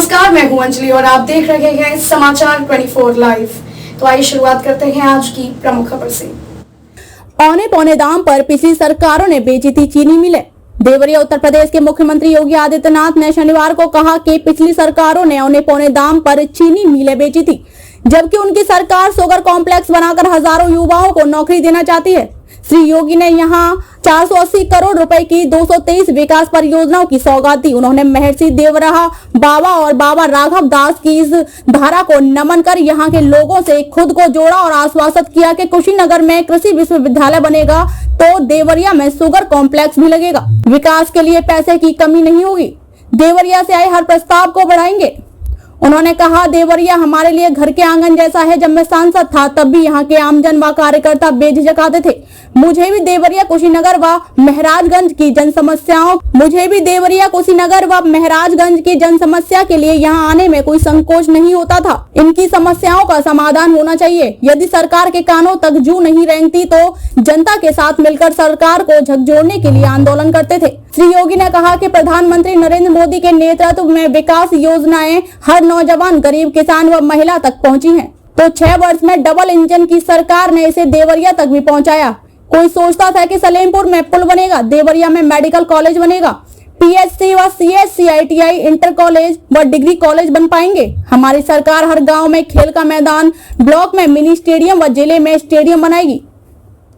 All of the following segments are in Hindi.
नमस्कार, मैं हूं अंजलि और आप देख रहे हैं समाचार 24 लाइव। तो आइए शुरुआत करते हैं आज की प्रमुख खबर से। औने पौने दाम पर पिछली सरकारों ने बेची थी चीनी मिलें। देवरिया उत्तर प्रदेश के मुख्यमंत्री योगी आदित्यनाथ ने शनिवार को कहा कि पिछली सरकारों ने औने पौने दाम पर चीनी मिलें बेची थी, जबकि उनकी सरकार शुगर कॉम्प्लेक्स बनाकर हजारों युवाओं को नौकरी देना चाहती है। श्री योगी ने यहां 480 करोड़ रुपए की 223 विकास परियोजनाओं की सौगात दी। उन्होंने महर्षि देवराहा बाबा और बाबा राघव दास की इस धारा को नमन कर यहां के लोगों से खुद को जोड़ा और आश्वासित किया कि कुशीनगर में कृषि विश्वविद्यालय बनेगा तो देवरिया में शुगर कॉम्प्लेक्स भी लगेगा। विकास के लिए पैसे की कमी नहीं होगी। देवरिया से आए हर प्रस्ताव को बढ़ाएंगे। उन्होंने कहा, देवरिया हमारे लिए घर के आंगन जैसा है। जब मैं सांसद था तब भी यहाँ के आमजन व कार्यकर्ता बेझिझक आते थे। मुझे भी देवरिया कुशीनगर व महराजगंज की जन समस्या के लिए यहाँ आने में कोई संकोच नहीं होता था। इनकी समस्याओं का समाधान होना चाहिए। यदि सरकार के कानों तक जू नहीं रेंगती तो जनता के साथ मिलकर सरकार को झकझोरने के लिए आंदोलन करते थे। श्री योगी ने कहा कि प्रधानमंत्री नरेंद्र मोदी के नेतृत्व में विकास योजनाएं हर नौजवान, गरीब, किसान व महिला तक पहुंची हैं। तो 6 वर्ष में डबल इंजन की सरकार ने इसे देवरिया तक भी पहुंचाया। कोई सोचता था कि सलेमपुर में पुल बनेगा, देवरिया में मेडिकल कॉलेज बनेगा, पीएचसी व सीएचसी, आईटीआई, इंटर कॉलेज व डिग्री कॉलेज बन पाएंगे। हमारी सरकार हर गांव में खेल का मैदान, ब्लॉक में मिनी स्टेडियम व जिले में स्टेडियम बनाएगी।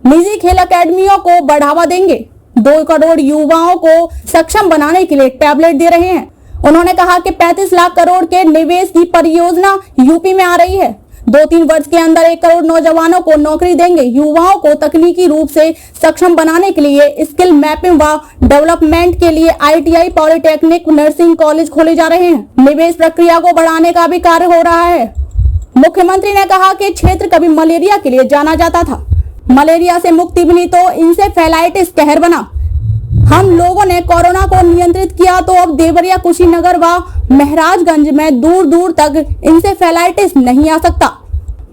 निजी खेल अकेडमियों को बढ़ावा देंगे। 2 करोड़ युवाओं को सक्षम बनाने के लिए टैबलेट दे रहे हैं। उन्होंने कहा कि 35 लाख करोड़ के निवेश की परियोजना यूपी में आ रही है। 2-3 वर्ष के अंदर 1 करोड़ नौजवानों को नौकरी देंगे। युवाओं को तकनीकी रूप से सक्षम बनाने के लिए स्किल मैपिंग व डेवलपमेंट के लिए आईटीआई, पॉलिटेक्निक, नर्सिंग कॉलेज खोले जा रहे हैं। निवेश प्रक्रिया को बढ़ाने का भी कार्य हो रहा है। मुख्यमंत्री ने कहा कि क्षेत्र कभी मलेरिया के लिए जाना जाता था। मलेरिया से मुक्ति मिली तो इंसेफेलाइटिस कहर बना। हम लोगों ने कोरोना को नियंत्रित किया तो अब देवरिया, कुशीनगर व महराजगंज में दूर दूर तक इंसेफेलाइटिस नहीं आ सकता।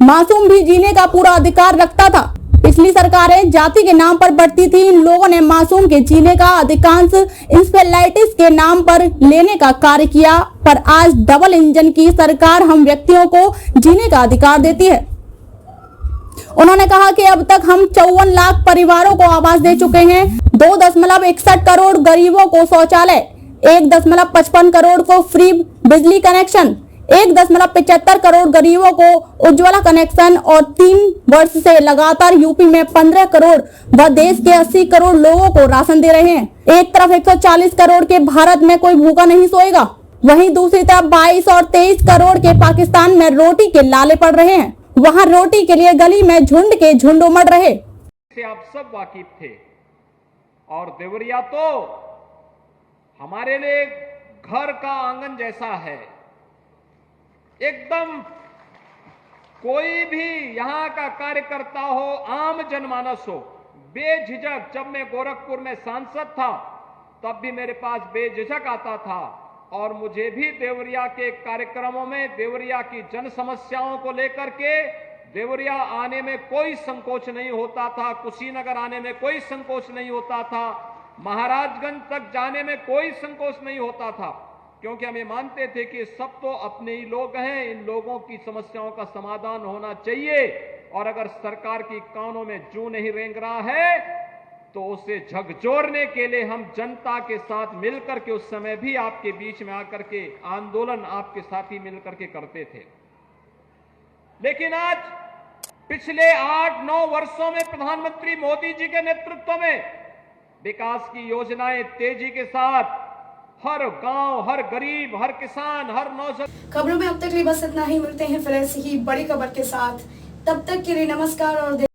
मासूम भी जीने का पूरा अधिकार रखता था। पिछली सरकारें जाति के नाम पर बढ़ती थी। इन लोगों ने मासूम के जीने का अधिकांश इंसेफेलाइटिस के नाम पर लेने का कार्य किया, पर आज डबल इंजन की सरकार हम व्यक्तियों को जीने का अधिकार देती है। उन्होंने कहा कि अब तक हम 54 लाख परिवारों को आवास दे चुके हैं। 2.61 करोड़ गरीबों को शौचालय, 1.55 करोड़ को फ्री बिजली कनेक्शन, 1.75 करोड़ गरीबों को उज्ज्वला कनेक्शन और 3 वर्ष से लगातार यूपी में 15 करोड़ व देश के 80 करोड़ लोगों को राशन दे रहे हैं। एक तरफ 140 करोड़ के भारत में कोई भूखा नहीं सोएगा, वहीं दूसरी तरफ 22 और 23 करोड़ के पाकिस्तान में रोटी के लाले पड़ रहे हैं। वहां रोटी के लिए गली में झुंड के झुंड उमड़ रहे। से आप सब वाकिफ थे और देवरिया तो हमारे लिए घर का आंगन जैसा है। एकदम कोई भी यहां का कार्यकर्ता हो, आम जनमानस हो, बेझिझक, जब मैं गोरखपुर में सांसद था तब भी मेरे पास बेझिझक आता था और मुझे भी देवरिया के कार्यक्रमों में देवरिया की जन समस्याओं को लेकर के देवरिया आने में कोई संकोच नहीं होता था। कुशीनगर आने में कोई संकोच नहीं होता था। महाराजगंज तक जाने में कोई संकोच नहीं होता था, क्योंकि हम ये मानते थे कि सब तो अपने ही लोग हैं। इन लोगों की समस्याओं का समाधान होना चाहिए और अगर सरकार की कानों में जू नहीं रेंग रहा है तो उसे झकझोरने के लिए हम जनता के साथ मिलकर के, उस समय भी आपके बीच में आकर के आंदोलन आपके साथ ही मिलकर के करते थे। लेकिन आज पिछले 8-9 वर्षों में प्रधानमंत्री मोदी जी के नेतृत्व में विकास की योजनाएं तेजी के साथ हर गांव, हर गरीब, हर किसान, हर नौजवान। खबरों में अब तक बस इतना ही। मिलते हैं फिर ऐसी ही बड़ी खबर के साथ। तब तक के लिए नमस्कार और